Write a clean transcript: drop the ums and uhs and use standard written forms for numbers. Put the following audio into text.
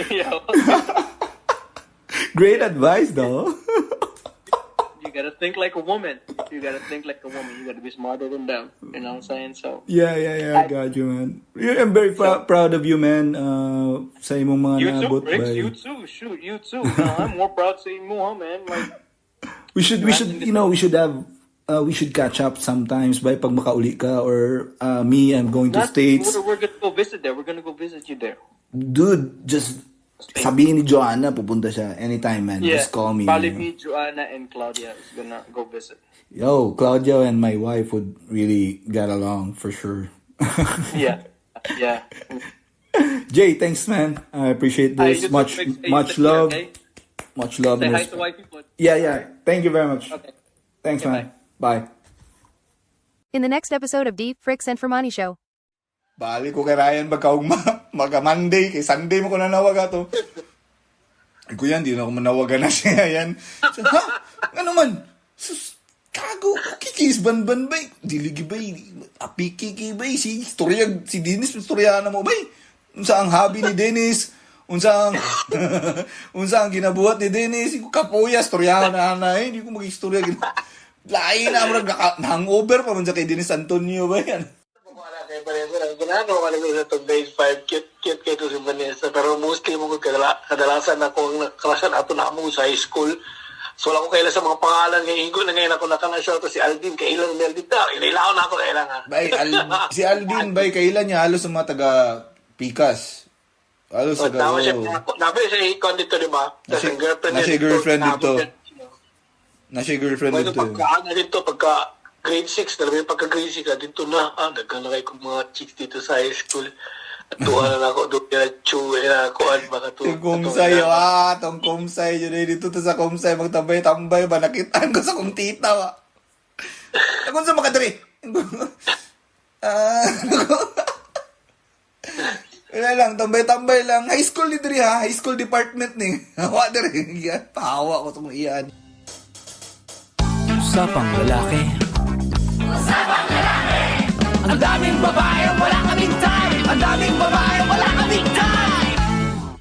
Yeah. Great advice, though. You gotta think like a woman. You gotta think like a woman. You gotta be smarter than them. You know what I'm saying? So Yeah, I got you, man. I'm very proud of you, man. Sa imong mga you too, naabot, Briggs. bay. You too. Shoot, you too. No, I'm more proud to you more, man. Like We should, we should catch up sometimes, by pag makauli ka, or me, I'm going to States. We're gonna go visit there. We're gonna go visit you there. Dude, just sabihin ni Joanna, pupunta siya anytime, man. Yeah. Just call me. Probably you know. me, Joanna, and Claudia is gonna go visit. Yo, Claudio and my wife would really get along for sure. Yeah. Yeah. Jay, thanks, man. I appreciate Hi, this. you too, Much Briggs. Hey, much take care, love. okay? Much love. Say and hi respect. to white people. Yeah. Thank you very much. Okay. Thanks, Okay, man. Bye. In the next episode of Deep Fricks and Fermani Show. Bali ko kay Ryan magkaugma. Maga-Monday, kay Sunday mo ko nanawaga to. Ay, kuya, hindi na ako manawagan na siya yan. So, ha? Ano man? Sus, kago, kikis ban-ban bay. Diligi bay, apiki bay. Si Dennis, istorya na mo bay. Unsa ang hobby ni Dennis? Unsa ang unsa ang ginabuhat ni Dennis? Ko kapuya, istorya na hindi ko mag-istorya. Lain na, hangover pa man sa kay Dennis Antonio ba yan? Kay Vanessa, ginagawa ka namin sa itong days 5, cute kay to si Vanessa. Pero mostly mo kadalasan ako ang nakrasan ato na mo sa high school. So wala ko kaila sa mga pangalan ng Igo na ngayon ako nakanasya to si Aldin. Kailan ni Aldin ta? Inilaw na ako kailan nga. Bay, si Aldin, bay, kailan niya halos sa mga taga Pikas. Halos So, taga... tama siya. Nabi siya ikon dito, di ba? Tapos ang girlfriend na siya girlfriend dito. Na siya girlfriend Pwede dito. pagkaan dito, pagka grade 6, talaga pagka grade 6 ka dito na, nagkano kayo kong mga chicks dito sa high school. At tuwa na ako, doon na chew, kuan, baka to. Yung kumsay, tong kumsay, yun eh, dito to sa kumsay, magtambay-tambay ba, nakitaan ko sa kong tita, wa. Akong sa makadari. Wala lang, tambay-tambay lang. High school ni Diri ha, high school department ni. Hawa Diri, pahawa ko sa mga iyan. Usapang lalaki. Ang daming babae, wala kaming time. Ang daming babae.